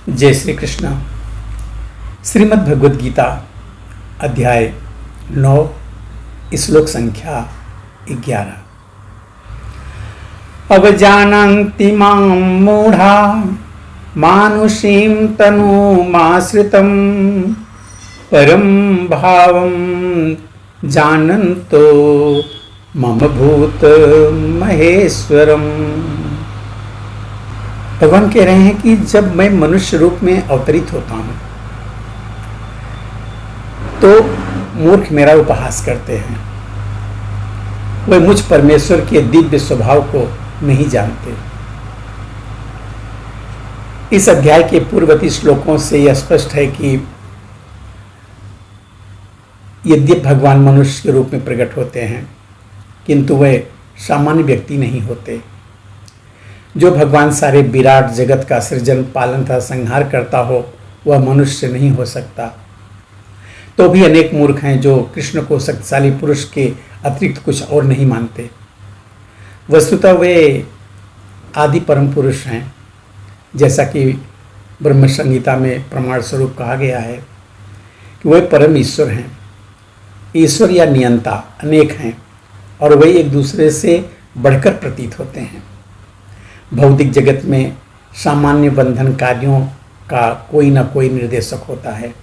जय श्री कृष्ण। श्रीमद् भगवद गीता अध्याय 9 श्लोक संख्या 11। अवजानन्ति मां मूढ़ा मानुषीं तनुमाश्रितं परं भावं जानन्तो मम भूत महेश्वरम। भगवान कह रहे हैं कि जब मैं मनुष्य रूप में अवतरित होता हूं तो मूर्ख मेरा उपहास करते हैं। वे मुझ परमेश्वर के दिव्य स्वभाव को नहीं जानते। इस अध्याय के पूर्ववर्ती श्लोकों से यह स्पष्ट है कि यद्यपि भगवान मनुष्य के रूप में प्रकट होते हैं किंतु वे सामान्य व्यक्ति नहीं होते। जो भगवान सारे विराट जगत का सृजन पालन तथा संहार करता हो वह मनुष्य नहीं हो सकता। तो भी अनेक मूर्ख हैं जो कृष्ण को शक्तिशाली पुरुष के अतिरिक्त कुछ और नहीं मानते। वस्तुतः वे आदि परम पुरुष हैं, जैसा कि ब्रह्म संहिता में प्रमाण स्वरूप कहा गया है कि वे परम ईश्वर हैं। ईश्वर या नियंता अनेक हैं और वे एक दूसरे से बढ़कर प्रतीत होते हैं। भौतिक जगत में सामान्य बंधन कार्यों का कोई न कोई निर्देशक होता है,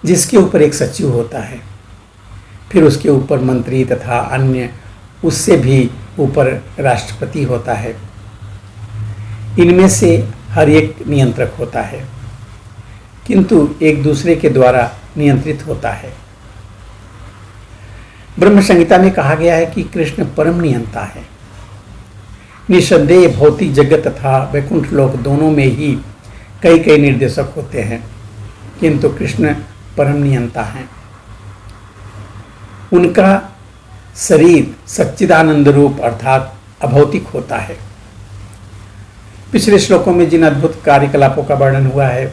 जिसके ऊपर एक सचिव होता है, फिर उसके ऊपर मंत्री तथा अन्य, उससे भी ऊपर राष्ट्रपति होता है। इनमें से हर एक नियंत्रक होता है किंतु एक दूसरे के द्वारा नियंत्रित होता है। ब्रह्म संहिता में कहा गया है कि कृष्ण परम नियंता है। निसंदेह भौतिक जगत तथा वैकुंठ लोक दोनों में ही कई कई निर्देशक होते हैं किंतु कृष्ण परम नियंता हैं। उनका शरीर सच्चिदानंद रूप अर्थात अभौतिक होता है। पिछले श्लोकों में जिन अद्भुत कार्यकलापों का वर्णन हुआ है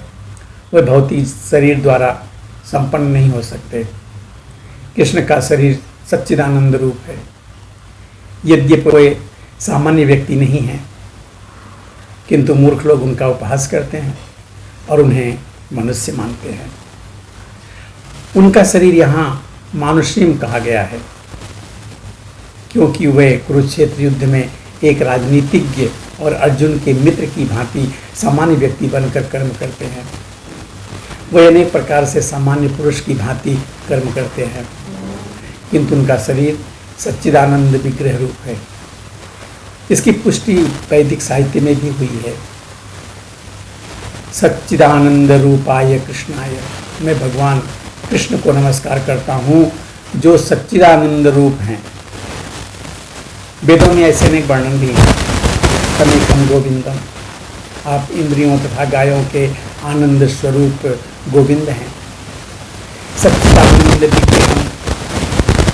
वह भौतिक शरीर द्वारा संपन्न नहीं हो सकते। कृष्ण का शरीर सच्चिदानंद रूप है। यद्यपि वे सामान्य व्यक्ति नहीं हैं किंतु मूर्ख लोग उनका उपहास करते हैं और उन्हें मनुष्य मानते हैं। उनका शरीर यहाँ मानुषीम कहा गया है क्योंकि वे कुरुक्षेत्र युद्ध में एक राजनीतिज्ञ और अर्जुन के मित्र की भांति सामान्य व्यक्ति बनकर कर्म करते हैं। वे अनेक प्रकार से सामान्य पुरुष की भांति कर्म करते हैं किंतु उनका शरीर सच्चिदानंद विग्रह रूप है। इसकी पुष्टि वैदिक साहित्य में भी हुई है। सच्चिदानंद रूपाय कृष्णाय, मैं भगवान कृष्ण को नमस्कार करता हूँ जो सच्चिदानंद रूप हैं। वेदों में ऐसे अनेक वर्णन भी हैं। तमेकम गोविंदम, आप इंद्रियों तथा गायों के आनंद स्वरूप गोविंद हैं। सच्चिदानंद विग्रहम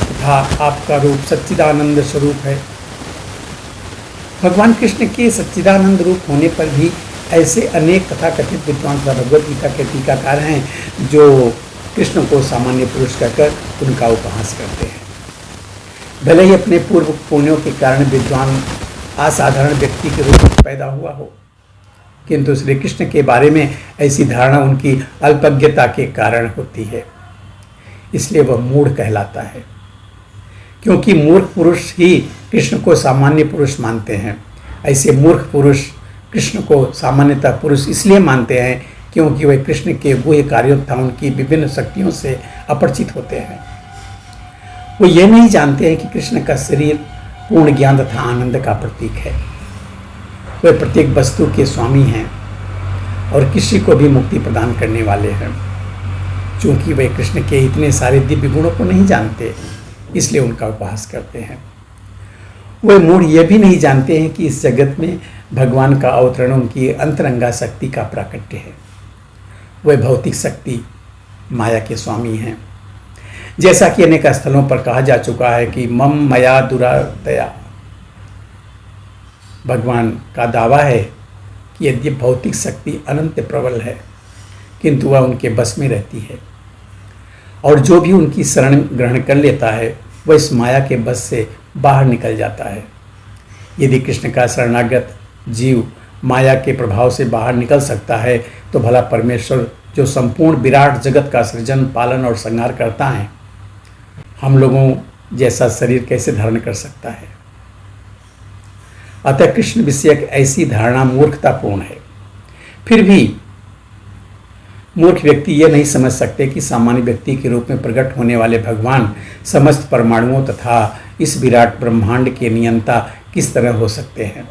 तथा आपका रूप सच्चिदानंद स्वरूप है। भगवान कृष्ण के सच्चिदानंद रूप होने पर भी ऐसे अनेक तथाकथित विद्वान तथा भगवद गीता के टीकाकार हैं जो कृष्ण को सामान्य पुरुष कहकर उनका उपहास करते हैं। भले ही अपने पूर्व पुण्यों के कारण विद्वान असाधारण व्यक्ति के रूप में पैदा हुआ हो किंतु श्री कृष्ण के बारे में ऐसी धारणा उनकी अल्पज्ञता के कारण होती है, इसलिए वह मूढ़ कहलाता है। क्योंकि मूर्ख पुरुष ही कृष्ण को सामान्य पुरुष मानते हैं। ऐसे मूर्ख पुरुष कृष्ण को सामान्यतः पुरुष इसलिए मानते हैं क्योंकि वे कृष्ण के गुह्य कार्यों तथा उनकी विभिन्न शक्तियों से अपरिचित होते हैं। वो ये नहीं जानते हैं कि कृष्ण का शरीर पूर्ण ज्ञान तथा आनंद का प्रतीक है। वे प्रत्येक वस्तु के स्वामी हैं और किसी को भी मुक्ति प्रदान करने वाले हैं। चूंकि वे कृष्ण के इतने सारे दिव्य गुणों को नहीं जानते इसलिए उनका उपहास करते हैं। वे मूढ़ यह भी नहीं जानते हैं कि इस जगत में भगवान का अवतरण उनकी अंतरंगा शक्ति का प्राकट्य है। वे भौतिक शक्ति माया के स्वामी हैं। जैसा कि अनेक स्थलों पर कहा जा चुका है कि मम मया दुरातया, भगवान का दावा है कि यद्यपि भौतिक शक्ति अनंत प्रबल है किंतु वह उनके बस में रहती है और जो भी उनकी शरण ग्रहण कर लेता है वह इस माया के बस से बाहर निकल जाता है। यदि कृष्ण का शरणागत जीव माया के प्रभाव से बाहर निकल सकता है, तो भला परमेश्वर जो संपूर्ण विराट जगत का सृजन, पालन और संहार करता है, हम लोगों जैसा शरीर कैसे धारण कर सकता है। अतः कृष्ण विषयक ऐसी धारणा मूर्खतापूर्ण है। फिर भी मूर्ख व्यक्ति यह नहीं समझ सकते कि सामान्य व्यक्ति के रूप में प्रकट होने वाले भगवान समस्त परमाणुओं तथा इस विराट ब्रह्मांड के नियंता किस तरह हो सकते हैं।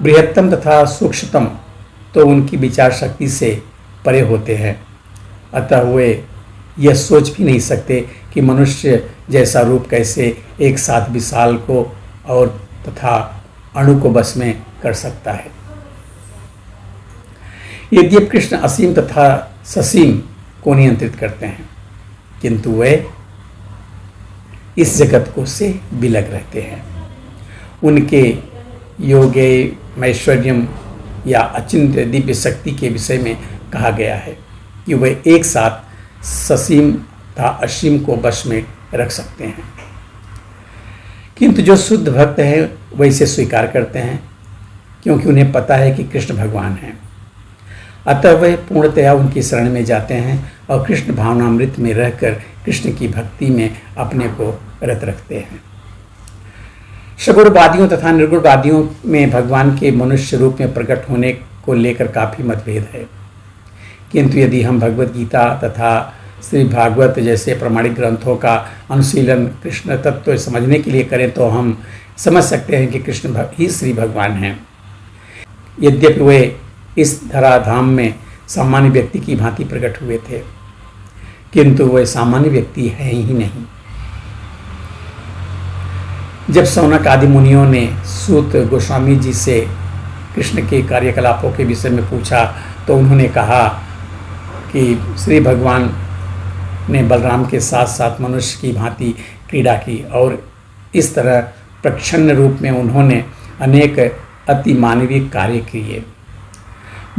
बृहत्तम तथा सूक्ष्मतम तो उनकी विचार शक्ति से परे होते हैं, अतः वे यह सोच भी नहीं सकते कि मनुष्य जैसा रूप कैसे एक साथ विशाल को और तथा अणु को बस में कर सकता है। यद्यपि कृष्ण असीम तथा ससीम को नियंत्रित करते हैं, किंतु वे इस जगत को से विलग रहते हैं। उनके योगे ऐश्वर्यम या अचिंत्य दिव्य शक्ति के विषय में कहा गया है कि वे एक साथ ससीम तथा असीम को वश में रख सकते हैं। किंतु जो शुद्ध भक्त हैं वे इसे स्वीकार करते हैं, क्योंकि उन्हें पता है कि कृष्ण भगवान हैं। अतः वे पूर्णतया उनकी शरण में जाते हैं और कृष्ण भावनामृत में रहकर कृष्ण की भक्ति में अपने को रत रखते हैं। सगुणवादियों तथा निर्गुणवादियों में भगवान के मनुष्य रूप में प्रकट होने को लेकर काफ़ी मतभेद है, किंतु यदि हम भगवद गीता तथा श्री भागवत जैसे प्रमाणिक ग्रंथों का अनुशीलन कृष्ण तत्व समझने के लिए करें तो हम समझ सकते हैं कि कृष्ण ही श्री भगवान हैं। यद्यपि वे इस धराधाम में सामान्य व्यक्ति की भांति प्रकट हुए थे, किंतु वे सामान्य व्यक्ति हैं ही नहीं। जब सौनक आदि मुनियों ने सूत गोस्वामी जी से कृष्ण के कार्यकलापों के विषय में पूछा तो उन्होंने कहा कि श्री भगवान ने बलराम के साथ साथ मनुष्य की भांति क्रीड़ा की और इस तरह प्रच्छन्न रूप में उन्होंने अनेक अति मानवीय कार्य किए।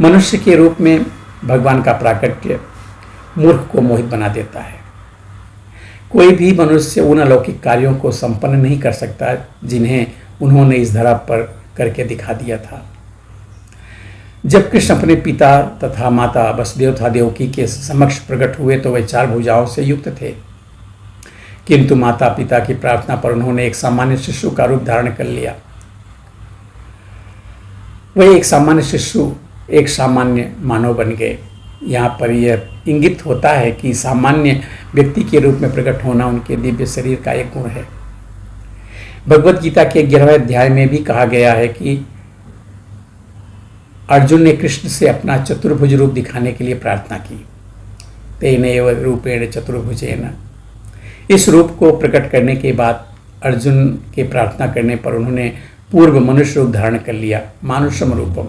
मनुष्य के रूप में भगवान का प्राकट्य मूर्ख को मोहित बना देता है। कोई भी मनुष्य उन अलौकिक कार्यों को संपन्न नहीं कर सकता जिन्हें उन्होंने इस धरा पर करके दिखा दिया था। जब कृष्ण अपने पिता तथा माता वसुदेव तथा देवकी के समक्ष प्रकट हुए तो वे 4 भुजाओं से युक्त थे, किंतु माता पिता की प्रार्थना पर उन्होंने एक सामान्य शिशु का रूप धारण कर लिया। वे एक सामान्य शिशु एक सामान्य मानव बन गए। यहाँ पर यह इंगित होता है कि सामान्य व्यक्ति के रूप में प्रकट होना उनके दिव्य शरीर का एक गुण है। भगवद गीता के 11वें अध्याय में भी कहा गया है कि अर्जुन ने कृष्ण से अपना चतुर्भुज रूप दिखाने के लिए प्रार्थना की। तेनैव रूपेण चतुर्भुजेन। इस रूप को प्रकट करने के बाद अर्जुन के प्रार्थना करने पर उन्होंने पूर्व मनुष्य रूप धारण कर लिया, मानुषम रूपम।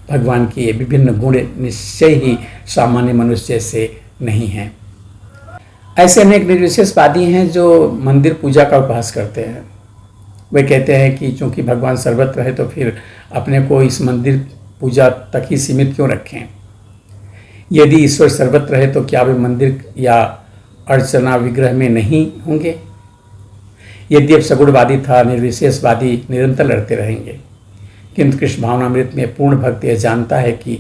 भगवान के ये विभिन्न गुण निश्चय ही सामान्य मनुष्य जैसे नहीं हैं। ऐसे अनेक निर्विशेषवादी हैं जो मंदिर पूजा का उपहास करते हैं। वे कहते हैं कि चूंकि भगवान सर्वत्र है तो फिर अपने को इस मंदिर पूजा तक ही सीमित क्यों रखें। यदि ईश्वर सर्वत्र है तो क्या वे मंदिर या अर्चना विग्रह में नहीं होंगे। यद्यपि सगुणवादी था निर्विशेषवादी निरंतर लड़ते रहेंगे, किंतु कृष्ण भावनामृत में पूर्ण भक्त यह जानता है कि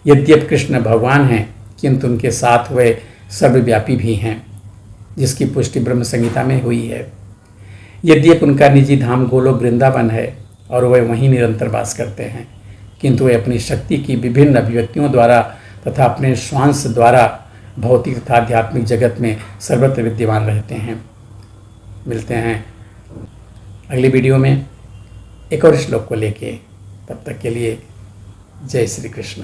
यद्यपि कृष्ण भगवान हैं किंतु उनके साथ वे सर्वव्यापी भी हैं, जिसकी पुष्टि ब्रह्म संहिता में हुई है। यद्यपि उनका निजी धाम गोलोक वृंदावन है और वे वहीं निरंतर वास करते हैं, किंतु वे अपनी शक्ति की विभिन्न अभिव्यक्तियों द्वारा तथा अपने श्वास द्वारा भौतिक तथा आध्यात्मिक जगत में सर्वत्र विद्यमान रहते हैं। मिलते हैं अगली वीडियो में एक और श्लोक को लेके। तब तक के लिए जय श्री कृष्ण।